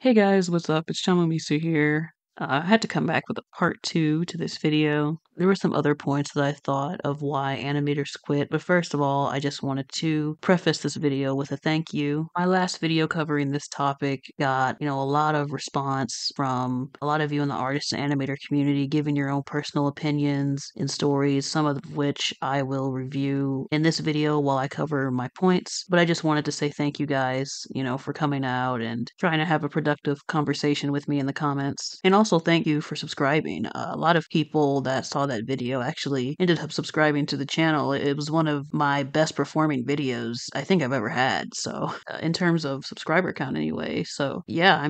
Hey guys, what's up? It's ChamuMisu here. I had to come back with a part two to this video. There were some other points that I thought of why animators quit, but first of all, I just wanted to preface this video with a thank you. My last video covering this topic got, a lot of response from a lot of you in the artist and animator community giving your own personal opinions and stories, some of which I will review in this video while I cover my points. But I just wanted to say thank you guys, for coming out and trying to have a productive conversation with me in the comments. And also thank you for subscribing. A lot of people that saw that video actually ended up subscribing to the channel. It was one of my best performing videos I think I've ever had. So, in terms of subscriber count, anyway. So, yeah,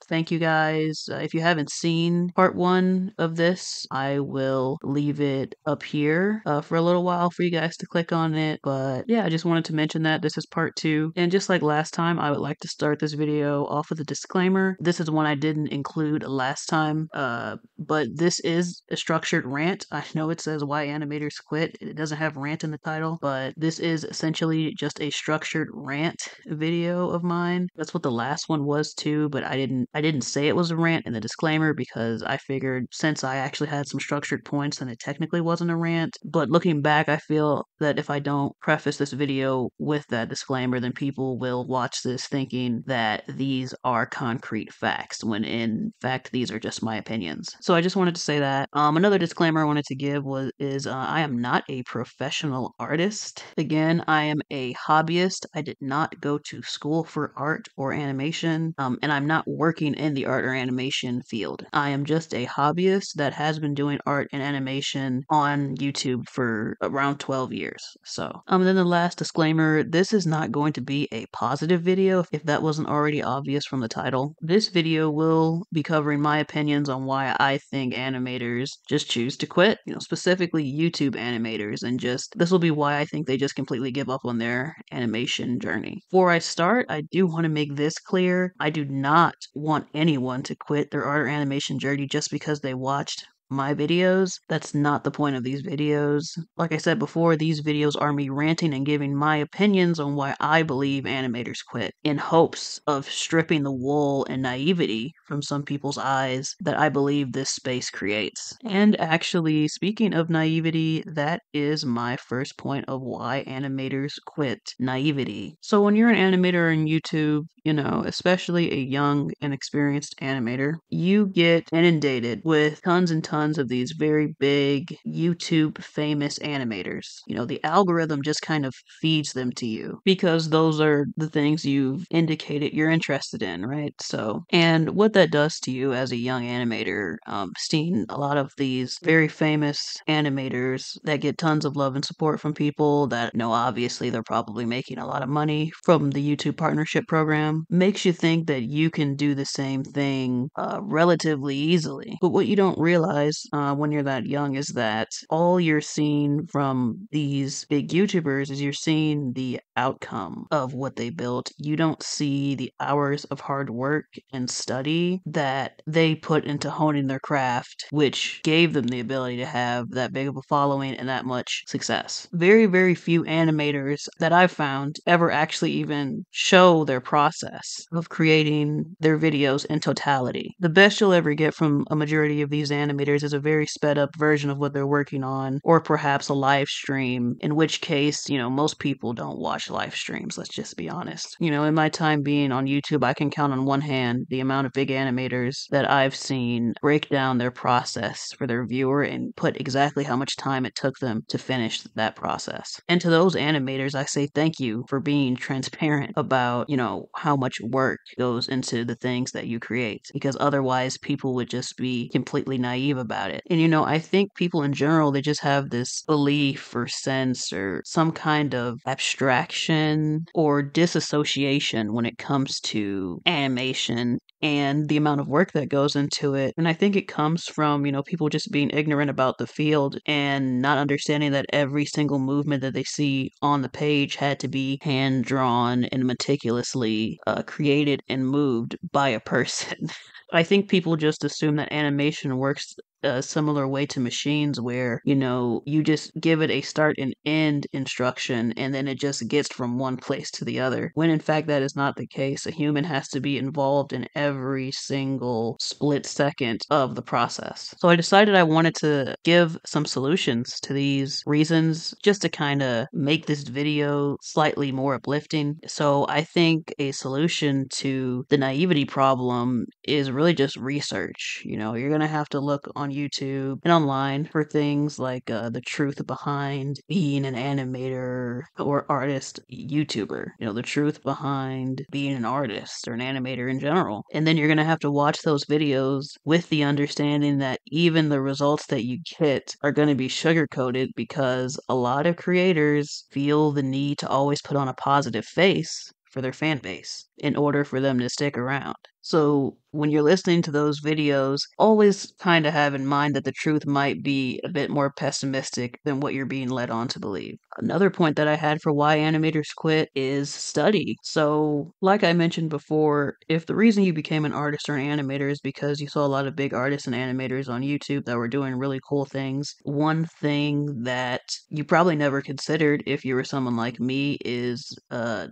thank you guys. If you haven't seen part one of this, I will leave it up here for a little while for you guys to click on it. But yeah, I just wanted to mention that this is part two. And just like last time, I would like to start this video off with a disclaimer. This is one I didn't include last time, but this is a structured rant. I know it says why animators quit. It doesn't have rant in the title, but this is essentially just a structured rant video of mine. That's what the last one was too, but I didn't say it was a rant in the disclaimer because I figured since I actually had some structured points, then it technically wasn't a rant. But looking back, I feel that if I don't preface this video with that disclaimer, then people will watch this thinking that these are concrete facts, when in fact these are just my opinions. So I just wanted to say that. Another disclaimer I wanted to give is I am not a professional artist. Again, I am a hobbyist. I did not go to school for art or animation, and I'm not working in the art or animation field. I am just a hobbyist that has been doing art and animation on YouTube for around 12 years. So, then the last disclaimer, this is not going to be a positive video, if that wasn't already obvious from the title. This video will be covering my opinions on why I think animators just choose to quit, specifically YouTube animators, and this will be why I think they just completely give up on their animation journey. Before I start, I do want to make this clear. I do not want anyone to quit their art or animation journey just because they watched my videos. That's not the point of these videos. Like I said before, these videos are me ranting and giving my opinions on why I believe animators quit, in hopes of stripping the wool and naivety from some people's eyes that I believe this space creates. And actually, speaking of naivety, that is my first point of why animators quit: naivety. So when you're an animator on YouTube, especially a young, inexperienced animator, you get inundated with tons and tons of these very big YouTube famous animators. The algorithm just kind of feeds them to you because those are the things you've indicated you're interested in, right? So, and what that does to you as a young animator, seeing a lot of these very famous animators that get tons of love and support from people that obviously they're probably making a lot of money from the YouTube partnership program, makes you think that you can do the same thing relatively easily. But what you don't realize when you're that young is that all you're seeing from these big YouTubers is you're seeing the outcome of what they built. You don't see the hours of hard work and study that they put into honing their craft, which gave them the ability to have that big of a following and that much success. Very, very few animators that I've found ever actually even show their process of creating their videos in totality. The best you'll ever get from a majority of these animators is a very sped up version of what they're working on, or perhaps a live stream, in which case, most people don't watch live streams, let's just be honest. In my time being on YouTube, I can count on one hand the amount of big animators that I've seen break down their process for their viewer and put exactly how much time it took them to finish that process. And to those animators, I say thank you for being transparent about, how much work goes into the things that you create, because otherwise people would just be completely naive about it. And, I think people in general, they just have this belief or sense or some kind of abstraction or disassociation when it comes to animation and the amount of work that goes into it. And I think it comes from, people just being ignorant about the field and not understanding that every single movement that they see on the page had to be hand drawn and meticulously created and moved by a person. I think people just assume that animation works a similar way to machines where, you just give it a start and end instruction and then it just gets from one place to the other. When in fact, that is not the case. A human has to be involved in every single split second of the process. So I decided I wanted to give some solutions to these reasons just to kind of make this video slightly more uplifting. So I think a solution to the naivety problem is really just research. You're going to have to look on YouTube and online for things like the truth behind being an animator or artist YouTuber, the truth behind being an artist or an animator in general. And then you're going to have to watch those videos with the understanding that even the results that you get are going to be sugar coated because a lot of creators feel the need to always put on a positive face for their fan base in order for them to stick around. So when you're listening to those videos, always kind of have in mind that the truth might be a bit more pessimistic than what you're being led on to believe. Another point that I had for why animators quit is study. So, like I mentioned before, if the reason you became an artist or an animator is because you saw a lot of big artists and animators on YouTube that were doing really cool things, one thing that you probably never considered if you were someone like me is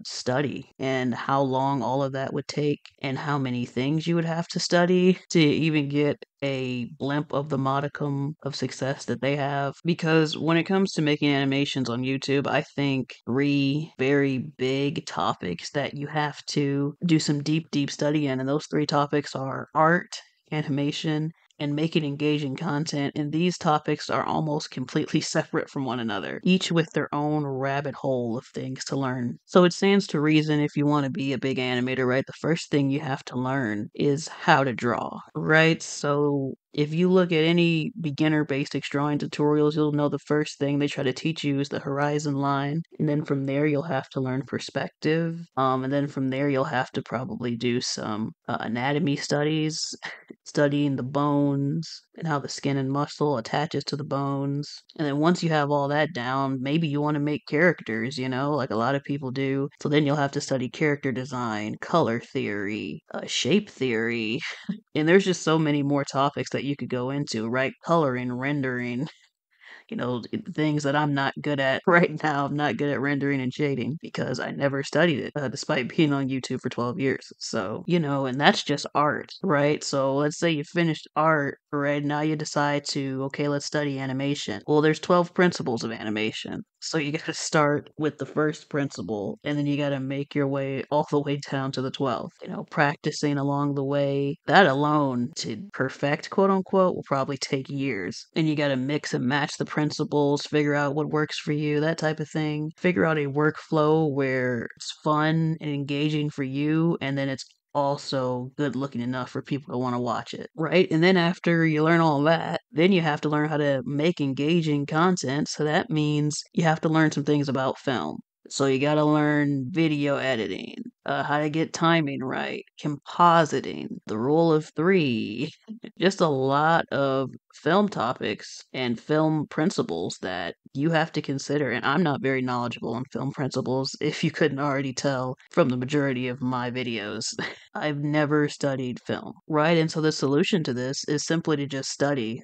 study and how long all of that would take and how many things you would have to study to even get a blimp of the modicum of success that they have. Because when it comes to making animations on YouTube, I think three very big topics that you have to do some deep study in, and those three topics are art, animation, and making engaging content, and these topics are almost completely separate from one another, each with their own rabbit hole of things to learn. So it stands to reason if you want to be a big animator, right, the first thing you have to learn is how to draw, right? So if you look at any beginner basics drawing tutorials, you'll know the first thing they try to teach you is the horizon line. And then from there, you'll have to learn perspective. And then from there, you'll have to probably do some anatomy studies, studying the bones and how the skin and muscle attaches to the bones. And then once you have all that down, maybe you want to make characters, like a lot of people do. So then you'll have to study character design, color theory, shape theory, and there's just so many more topics that you could go into, right? Coloring, rendering, things that I'm not good at right now. I'm not good at rendering and shading because I never studied it, despite being on YouTube for 12 years. So, and that's just art, right? So let's say you finished art, right? Now you decide to, okay, let's study animation. Well, there's 12 principles of animation. So you got to start with the first principle and then you got to make your way all the way down to the 12th, practicing along the way. That alone to perfect, quote unquote, will probably take years. And you got to mix and match the principles, figure out what works for you, that type of thing. Figure out a workflow where it's fun and engaging for you, and then it's also good looking enough for people to want to watch it, right? And then after you learn all that, then you have to learn how to make engaging content. So that means you have to learn some things about film. So you got to learn video editing, how to get timing right, compositing, the rule of three, just a lot of film topics and film principles that you have to consider. And I'm not very knowledgeable on film principles, if you couldn't already tell from the majority of my videos. I've never studied film, right? And so the solution to this is simply to just study.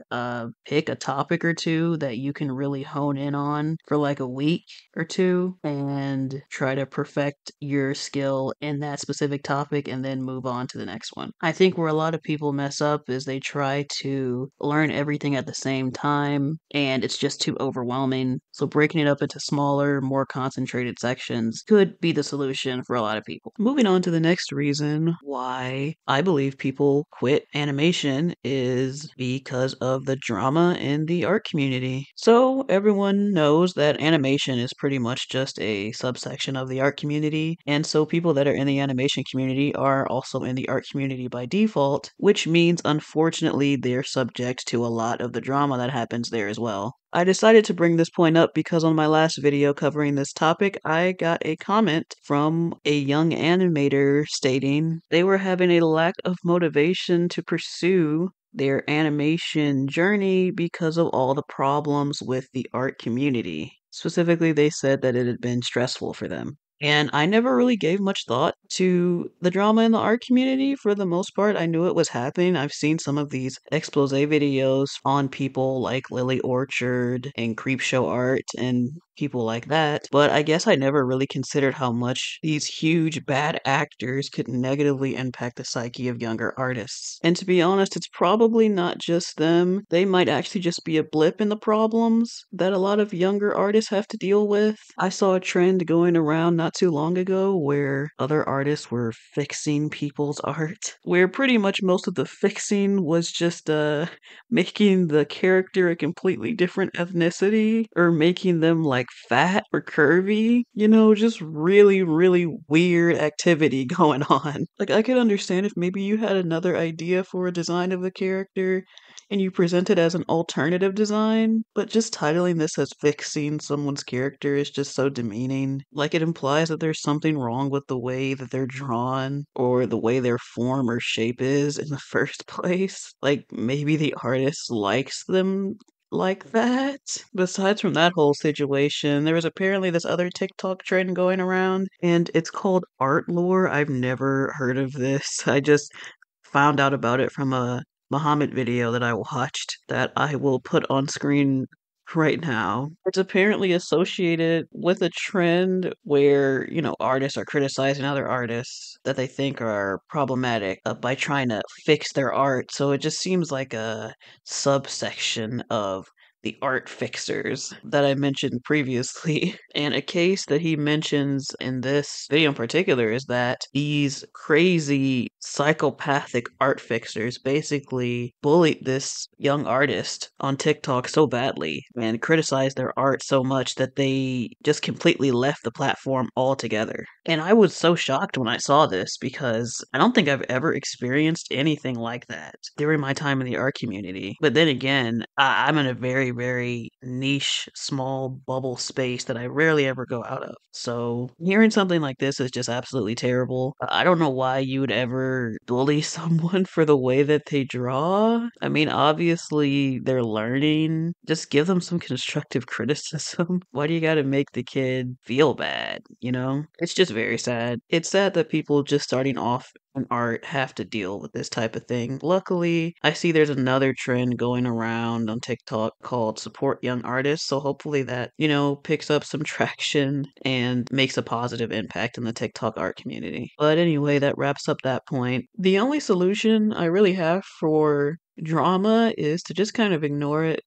Pick a topic or two that you can really hone in on for like a week or two and try to perfect your skill in that specific topic and then move on to the next one. I think where a lot of people mess up is they try to learn everything at the same time and it's just too overwhelming. So breaking it up into smaller, more concentrated sections could be the solution for a lot of people. Moving on to the next reason why I believe people quit animation is because of the drama in the art community. So everyone knows that animation is pretty much just a subsection of the art community, and so people that are in the animation community are also in the art community by default, which means unfortunately they're subject to a lot of the drama that happens there as well. I decided to bring this point up because on my last video covering this topic, I got a comment from a young animator stating they were having a lack of motivation to pursue their animation journey because of all the problems with the art community. Specifically, they said that it had been stressful for them. And I never really gave much thought to the drama in the art community for the most part. I knew it was happening. I've seen some of these expose videos on people like Lily Orchard and Creepshow Art and people like that. But I guess I never really considered how much these huge bad actors could negatively impact the psyche of younger artists. And to be honest, it's probably not just them. They might actually just be a blip in the problems that a lot of younger artists have to deal with. I saw a trend going around not too long ago where other artists were fixing people's art, where pretty much most of the fixing was just making the character a completely different ethnicity or making them like fat or curvy. You know, just really, really weird activity going on. Like, I could understand if maybe you had another idea for a design of a character and you present it as an alternative design, but just titling this as fixing someone's character is just so demeaning. Like, it implies that there's something wrong with the way that they're drawn or the way their form or shape is in the first place. Like, maybe the artist likes them like that. Besides from that whole situation, there was apparently this other TikTok trend going around, and it's called art lore. I've never heard of this. I just found out about it from a Muhammad video that I watched that I will put on screen right now. It's apparently associated with a trend where, you know, artists are criticizing other artists that they think are problematic by trying to fix their art. So it just seems like a subsection of the art fixers that I mentioned previously. And a case that he mentions in this video in particular is that these crazy psychopathic art fixers basically bullied this young artist on TikTok so badly and criticized their art so much that they just completely left the platform altogether. And I was so shocked when I saw this because I don't think I've ever experienced anything like that during my time in the art community. But then again, I'm in a very, very niche, small bubble space that I rarely ever go out of. So hearing something like this is just absolutely terrible. I don't know why you would ever bully someone for the way that they draw. I mean, obviously they're learning. Just give them some constructive criticism. Why do you gotta make the kid feel bad, you know? It's just very sad. It's sad that people just starting off in art have to deal with this type of thing. Luckily, I see there's another trend going around on TikTok called support young artists. So hopefully that, you know, picks up some traction and makes a positive impact in the TikTok art community. But anyway, that wraps up that point. The only solution I really have for drama is to just kind of ignore it.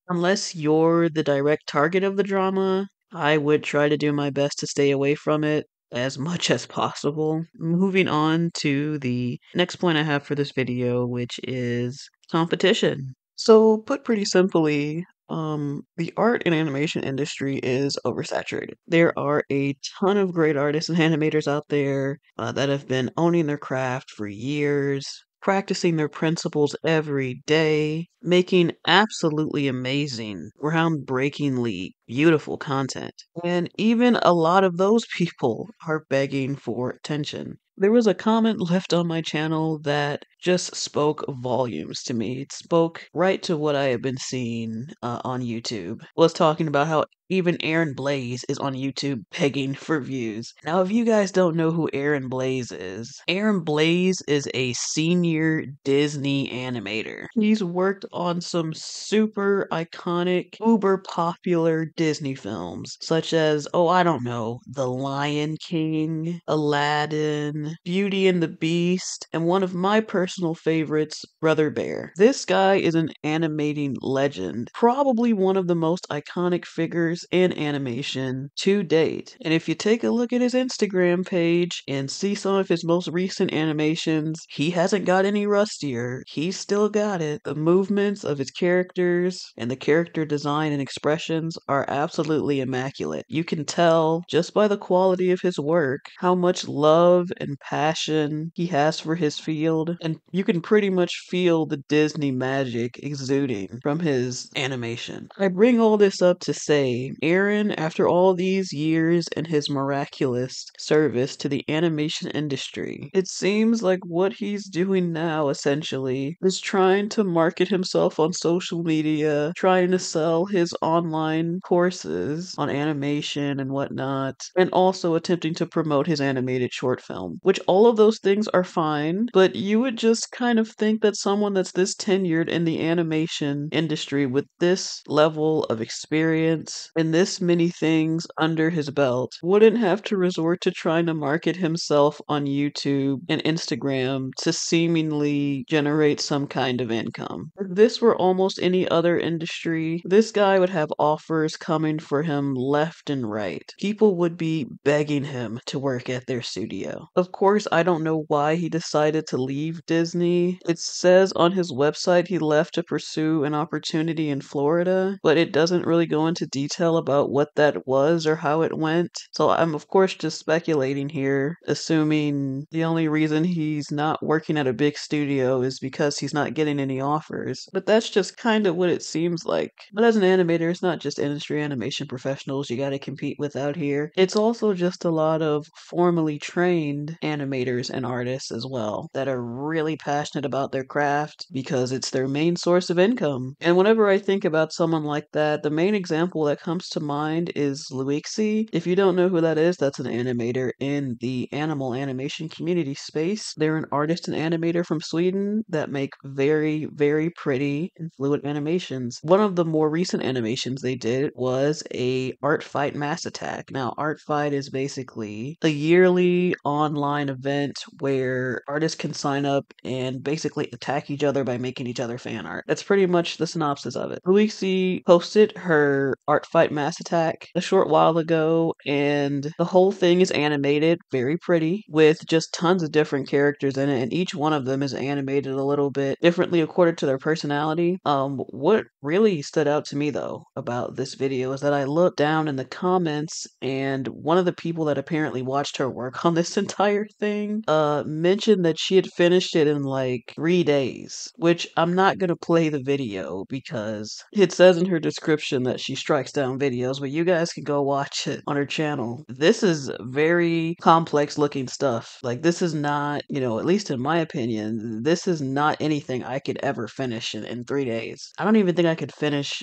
Unless you're the direct target of the drama, I would try to do my best to stay away from it as much as possible. Moving on to the next point I have for this video, which is competition. So, put pretty simply, the art and animation industry is oversaturated. There are a ton of great artists and animators out there that have been owning their craft for years, practicing their principles every day, making absolutely amazing, groundbreakingly beautiful content. And even a lot of those people are begging for attention. There was a comment left on my channel that just spoke volumes to me. It spoke right to what I have been seeing on YouTube. Was talking about how even Aaron Blaze is on YouTube begging for views. Now, if you guys don't know who Aaron Blaze is, Aaron Blaze is a senior Disney animator. He's worked on some super iconic, uber popular Disney films, such as, oh, I don't know, The Lion King, Aladdin, Beauty and the Beast, and one of my personal favorites, Brother Bear. This guy is an animating legend, probably one of the most iconic figures in animation to date. And if you take a look at his Instagram page and see some of his most recent animations, he hasn't got any rustier. He's still got it. The movements of his characters and the character design and expressions are absolutely immaculate. You can tell just by the quality of his work how much love and passion he has for his field, and you can pretty much feel the Disney magic exuding from his animation. I bring all this up to say say, Aaron, after all these years and his miraculous service to the animation industry, it seems like what he's doing now essentially is trying to market himself on social media, trying to sell his online courses on animation and whatnot, and also attempting to promote his animated short film, which all of those things are fine, but you would just kind of think that someone that's this tenured in the animation industry with this level of experience and this many things under his belt wouldn't have to resort to trying to market himself on YouTube and Instagram to seemingly generate some kind of income. If this were almost any other industry, this guy would have offers coming for him left and right. People would be begging him to work at their studio. Of course, I don't know why he decided to leave Disney. It says on his website he left to pursue an opportunity in Florida, but it doesn't really go into detail about what that was or how it went. So I'm of course just speculating here, assuming the only reason he's not working at a big studio is because he's not getting any offers. But that's just kind of what it seems like. But as an animator, it's not just industry animation professionals you gotta compete with out here. It's also just a lot of formally trained animators and artists as well that are really passionate about their craft because it's their main source of income. And whenever I think about someone like that, the main example that comes to mind is Luixi. If you don't know who that is, that's an animator in the animal animation community space. They're an artist and animator from Sweden that make very, very pretty and fluid animations. One of the more recent animations they did was a Art Fight Mass Attack. Now, Art Fight is basically a yearly online event where artists can sign up and basically attack each other by making each other fan art. That's pretty much the synopsis of it. Luixi posted her Art Fight Mass Attack a short while ago, and the whole thing is animated, very pretty, with just tons of different characters in it, and each one of them is animated a little bit differently according to their personality. What really stood out to me though about this video is that I looked down in the comments, and one of the people that apparently watched her work on this entire thing mentioned that she had finished it in like 3 days, which I'm not gonna play the video because it says in her description that she strikes down videos, but you guys can go watch it on her channel. This is very complex looking stuff. Like, this is not, at least in my opinion, this is not anything I could ever finish in 3 days. I don't even think I could finish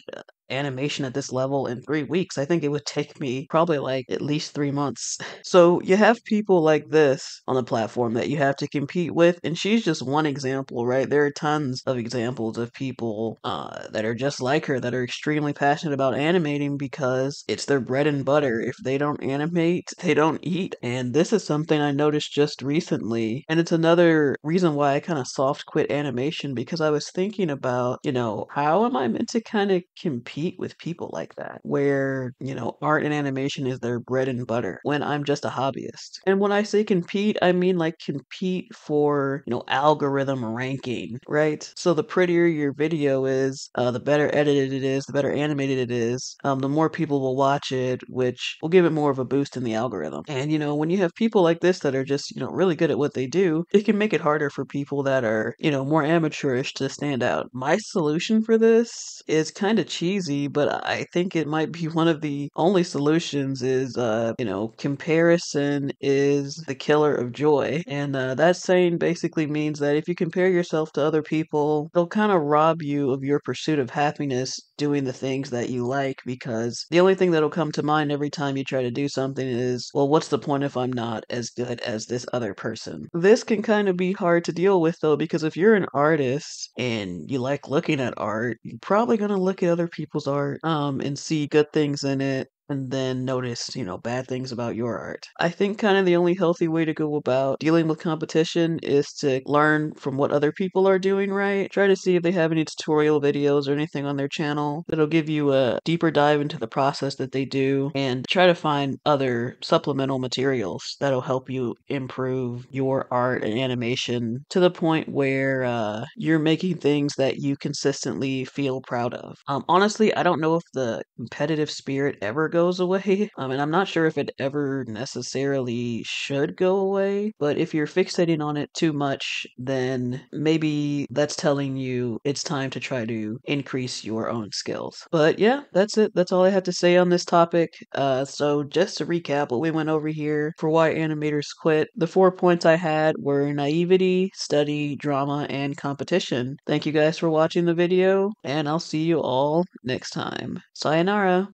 animation at this level in 3 weeks. I think it would take me probably like at least 3 months. So you have people like this on the platform that you have to compete with, and she's just one example, right? There are tons of examples of people that are just like her, that are extremely passionate about animating because it's their bread and butter. If they don't animate, they don't eat. And this is something I noticed just recently, and it's another reason why I kind of soft quit animation, because I was thinking about, how am I meant to kind of compete with people like that, where, art and animation is their bread and butter when I'm just a hobbyist. And when I say compete, I mean like compete for, algorithm ranking, right? So the prettier your video is, the better edited it is, the better animated it is, the more people will watch it, which will give it more of a boost in the algorithm. And, when you have people like this that are just, really good at what they do, it can make it harder for people that are, more amateurish to stand out. My solution for this is kind of cheesy, but I think it might be one of the only solutions is, comparison is the killer of joy. And that saying basically means that if you compare yourself to other people, they'll kind of rob you of your pursuit of happiness doing the things that you like, because the only thing that'll come to mind every time you try to do something is, well, what's the point if I'm not as good as this other person? This can kind of be hard to deal with though, because if you're an artist and you like looking at art, you're probably going to look at other people's art and see good things in it, and then notice, bad things about your art. I think kind of the only healthy way to go about dealing with competition is to learn from what other people are doing right. Try to see if they have any tutorial videos or anything on their channel that'll give you a deeper dive into the process that they do, and try to find other supplemental materials that'll help you improve your art and animation to the point where you're making things that you consistently feel proud of. Honestly, I don't know if the competitive spirit ever goes goes away. And I'm not sure if it ever necessarily should go away, but if you're fixating on it too much, then maybe that's telling you it's time to try to increase your own skills. But yeah, that's it. That's all I have to say on this topic. So just to recap what we went over here for why animators quit, the 4 points I had were naivety, study, drama, and competition. Thank you guys for watching the video, and I'll see you all next time. Sayonara!